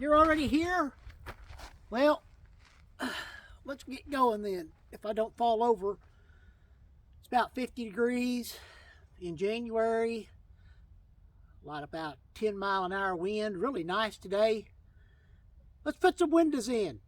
You're already here? Well, let's get going then. If I don't fall over. It's about 50 degrees in January. About 10-mile-an-hour wind. Really nice today. Let's put some windows in.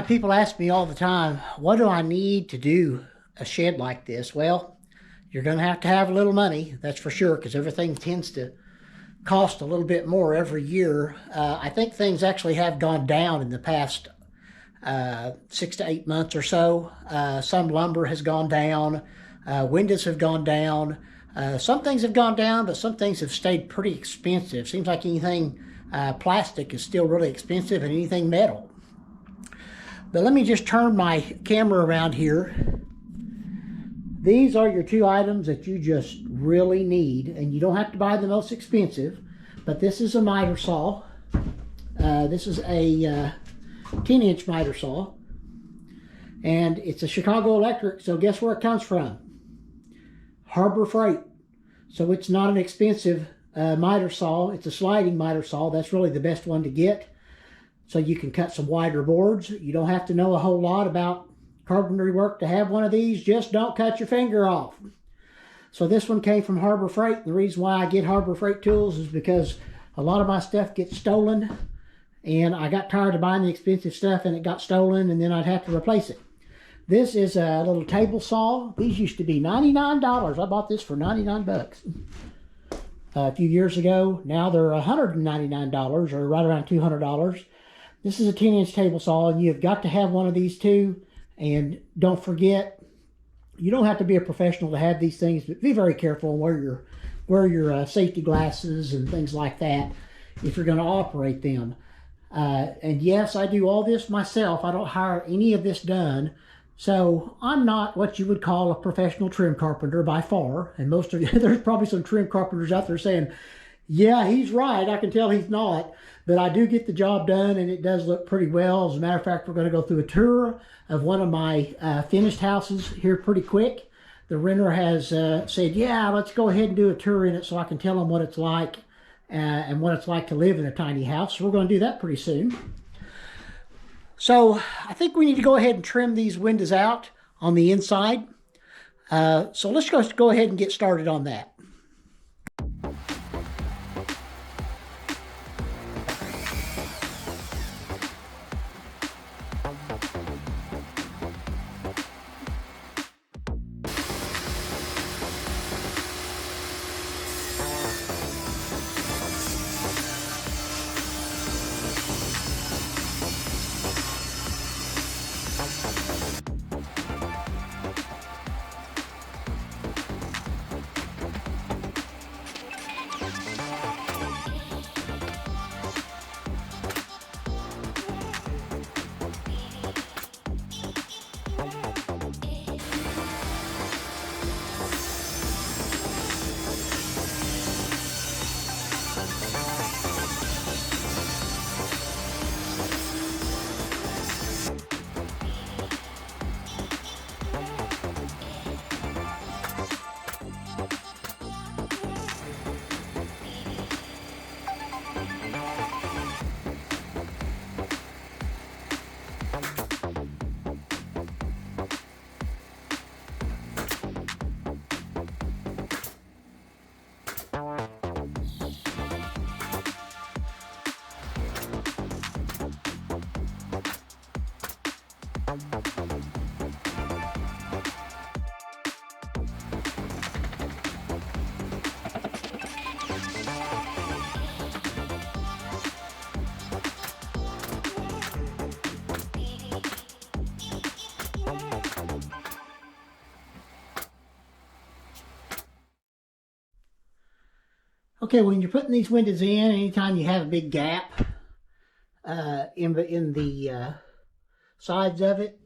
People ask me all the time, what do I need to do a shed like this? Well, you're going to have a little money, that's for sure, because everything tends to cost a little bit more every year. I think things actually have gone down in the past 6 to 8 months or so. Some lumber has gone down, windows have gone down. Some things have gone down, but some things have stayed pretty expensive. Seems like anything plastic is still really expensive, and anything metal. But let me just turn my camera around here. these are your two items that you just really need, and you don't have to buy the most expensive, but this is a miter saw. This is a 10-inch miter saw, and it's a Chicago Electric, so guess where it comes from? Harbor Freight. So it's not an expensive miter saw. It's a sliding miter saw. That's really the best one to get. So you can cut some wider boards. You don't have to know a whole lot about carpentry work to have one of these. Just don't cut your finger off. So this one came from Harbor Freight. The reason why I get Harbor Freight tools is because a lot of my stuff gets stolen, and I got tired of buying the expensive stuff and it got stolen, and then I'd have to replace it. This is a little table saw. These used to be $99. I bought this for 99 bucks a few years ago. Now they're $199, or right around $200. This is a 10-inch table saw, and you've got to have one of these too. And don't forget, you don't have to be a professional to have these things, but be very careful and wear your safety glasses and things like that if you're going to operate them. And yes, I do all this myself. I don't hire any of this done. So I'm not what you would call a professional trim carpenter by far. And most of you, there's probably some trim carpenters out there saying, yeah, he's right. I can tell he's not. But I do get the job done, and it does look pretty well. As a matter of fact, we're going to go through a tour of one of my finished houses here pretty quick. The renter has said, yeah, let's go ahead and do a tour in it so I can tell them what it's like and what it's like to live in a tiny house. So we're going to do that pretty soon. So I think we need to go ahead and trim these windows out on the inside. So let's go ahead and get started on that. Okay, when you're putting these windows in, anytime you have a big gap in the sides of it,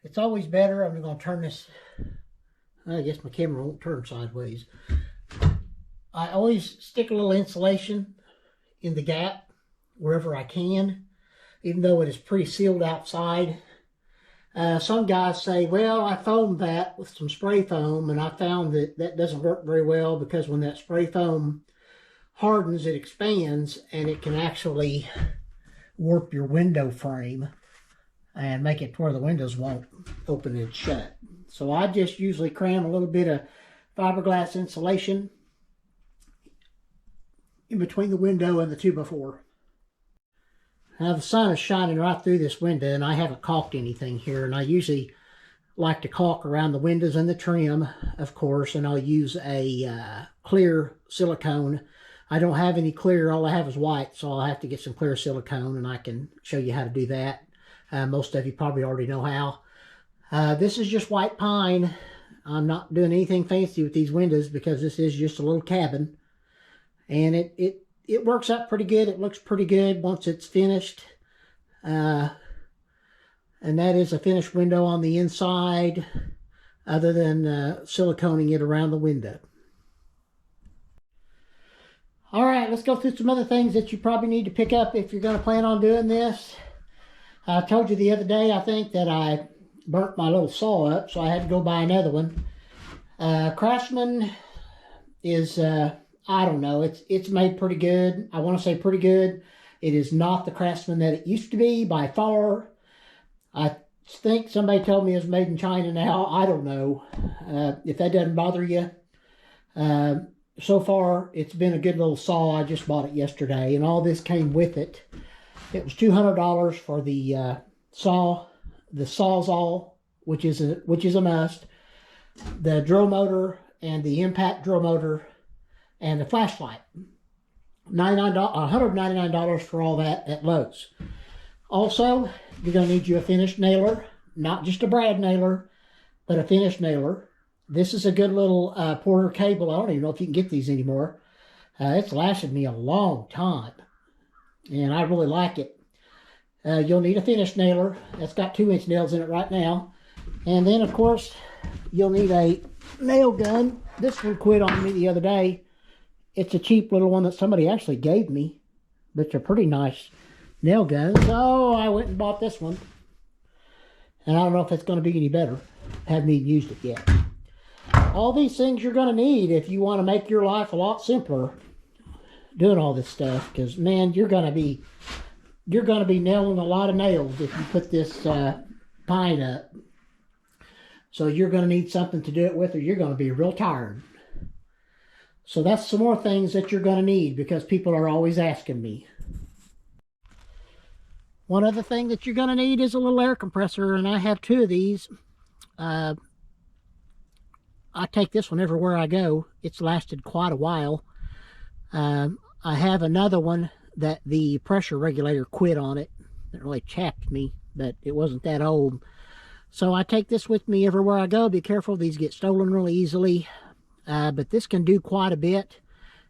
it's always better. I'm going to turn this, I guess my camera won't turn sideways. I always stick a little insulation in the gap wherever I can, even though it is pretty sealed outside. Some guys say, well, I foamed that with some spray foam, and I found that that doesn't work very well because when that spray foam hardens, it expands, and it can actually warp your window frame and make it to where the windows won't open and shut. So I just usually cram a little bit of fiberglass insulation in between the window and the 2x4. Now the sun is shining right through this window, and I haven't caulked anything here, and I usually like to caulk around the windows and the trim, of course, and I'll use a clear silicone. I don't have any clear, all I have is white, so I'll have to get some clear silicone, and I can show you how to do that. Most of you probably already know how. This is just white pine. I'm not doing anything fancy with these windows because this is just a little cabin. And it works out pretty good. It looks pretty good once it's finished. And that is a finished window on the inside. other than siliconing it around the window. All right, let's go through some other things that you probably need to pick up if you're going to plan on doing this. I told you the other day, I think, that I burnt my little saw up, so I had to go buy another one. Craftsman is, I don't know, it's made pretty good. I want to say pretty good. It is not the Craftsman that it used to be by far. I think somebody told me it's made in China now. I don't know. If that doesn't bother you. So far, it's been a good little saw. I just bought it yesterday, and all this came with it. It was $200 for the saw, the Sawzall, which is a must, the drill motor and the impact drill motor, and the flashlight. $199 for all that at Lowe's. Also, you're going to need you a finished nailer, not just a brad nailer, but a finished nailer. This is a good little Porter cable. I don't even know if you can get these anymore. It's lasted me a long time, and I really like it. You'll need a finished nailer. That's got 2-inch nails in it right now. And then, of course, you'll need a nail gun. This one quit on me the other day. It's a cheap little one that somebody actually gave me, but it's a pretty nice nail gun. So I went and bought this one. And I don't know if it's going to be any better. I haven't even used it yet. All these things you're going to need if you want to make your life a lot simpler doing all this stuff. Because, man, you're going to be nailing a lot of nails if you put this pine up. So you're going to need something to do it with, or you're going to be real tired. So that's some more things that you're going to need, because people are always asking me. One other thing that you're going to need is a little air compressor, and I have 2 of these. I take this one everywhere I go. It's lasted quite a while. I have another one that the pressure regulator quit on it. It really chapped me, but it wasn't that old. So I take this with me everywhere I go. Be careful, these get stolen really easily. But this can do quite a bit.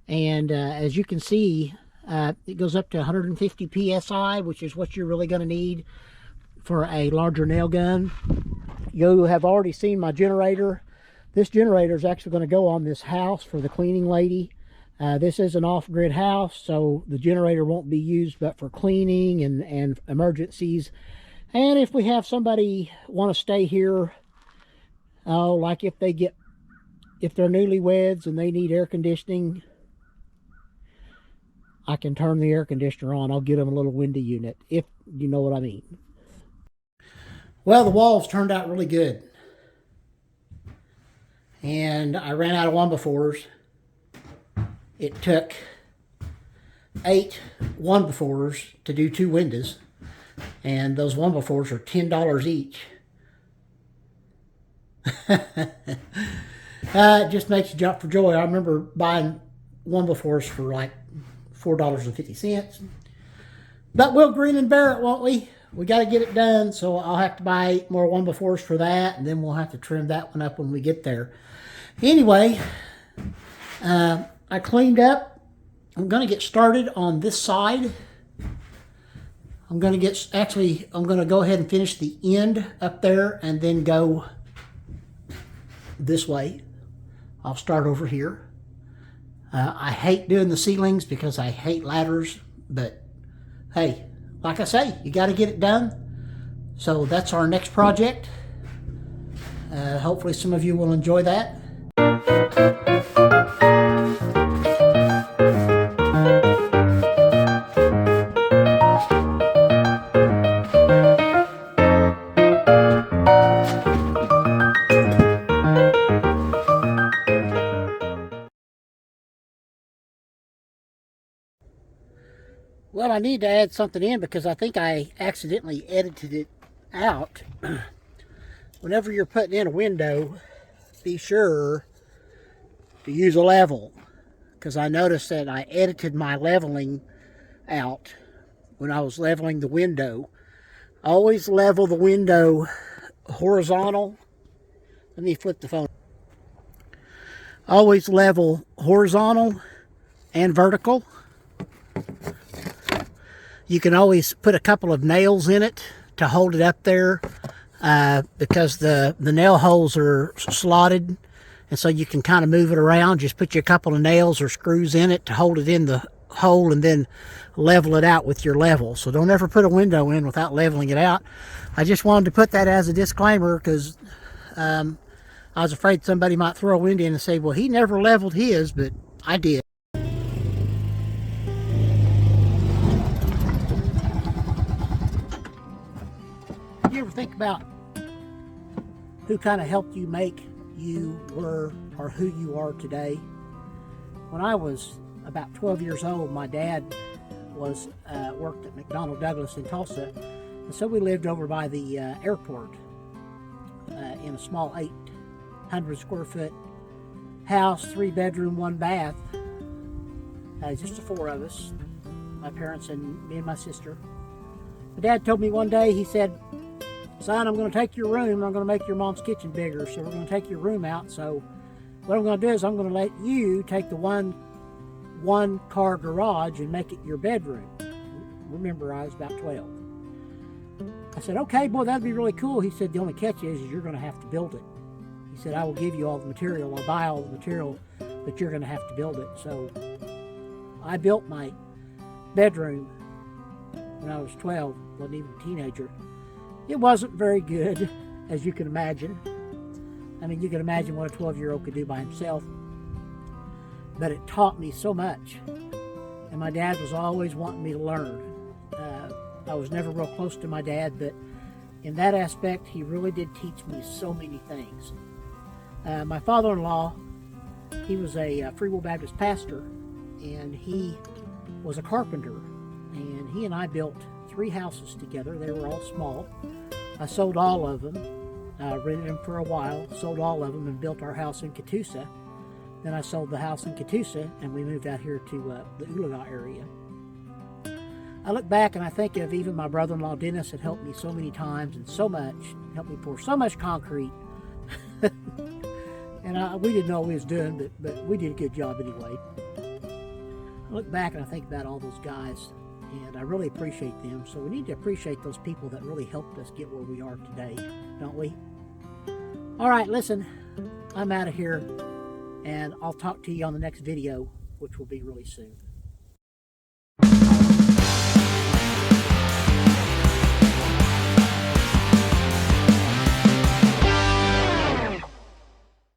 And as you can see, it goes up to 150 psi, which is what you're really going to need for a larger nail gun. You have already seen my generator. This generator is actually going to go on this house for the cleaning lady. This is an off-grid house, so the generator won't be used but for cleaning and emergencies. And if we have somebody want to stay here, like if they're newlyweds and they need air conditioning, I can turn the air conditioner on. I'll get them a little window unit, if you know what I mean. Well, the walls turned out really good. And I ran out of 1x4s. It took 8 1x4s to do 2 windows. And those 1x4s are $10 each. It just makes you jump for joy. I remember buying 1x4s for like $4.50. But we'll grin and bear it, won't we? We got to get it done, so I'll have to buy 8 more 1x4s for that, and then we'll have to trim that one up when we get there. Anyway, I cleaned up. I'm going to get started on this side. I'm going to go ahead and finish the end up there and then go this way. I'll start over here. I hate doing the ceilings because I hate ladders, but hey, like I say, you got to get it done. So that's our next project. Hopefully some of you will enjoy that. Well, I need to add something in because I think I accidentally edited it out. Whenever you're putting in a window, be sure to use a level, because I noticed that I edited my leveling out when I was leveling the window. Always level the window horizontal. Let me flip the phone. Always level horizontal and vertical. You can always put a couple of nails in it to hold it up there. because the nail holes are slotted, and so you can kind of move it around. Just put you a couple of nails or screws in it to hold it in the hole, and then level it out with your level. So don't ever put a window in without leveling it out. I just wanted to put that as a disclaimer, because I was afraid somebody might throw a window in and say, well, he never leveled his, but I did. You ever think about who kind of helped you make you were or who you are today? When I was about 12 years old, my dad was worked at McDonnell Douglas in Tulsa, and so we lived over by the airport in a small 800 square foot house, 3-bedroom, 1 bath, just the 4 of us, my parents and me and my sister. My dad told me one day, he said, son, I'm going to take your room and I'm going to make your mom's kitchen bigger, so we're going to take your room out. So what I'm going to do is I'm going to let you take the one car garage and make it your bedroom. Remember, I was about 12. I said, okay, boy, that'd be really cool. He said, the only catch is you're going to have to build it. He said, I will give you all the material. I'll buy all the material, but you're going to have to build it. So I built my bedroom when I was 12, wasn't even a teenager. It wasn't very good, as you can imagine. I mean, you can imagine what a 12-year-old could do by himself. But it taught me so much. And my dad was always wanting me to learn. I was never real close to my dad, but in that aspect, he really did teach me so many things. My father-in-law, he was a Free Will Baptist pastor, and he was a carpenter. And he and I built 3 houses together. They were all small. I sold all of them, rented them for a while, sold all of them, and built our house in Catoosa. Then I sold the house in Catoosa, and we moved out here to the Oologah area. I look back and I think of even my brother-in-law Dennis had helped me so many times and so much, helped me pour so much concrete. And we didn't know what we was doing, but we did a good job anyway. I look back and I think about all those guys, and I really appreciate them. So we need to appreciate those people that really helped us get where we are today, don't we? All right, listen, I'm out of here, and I'll talk to you on the next video, which will be really soon.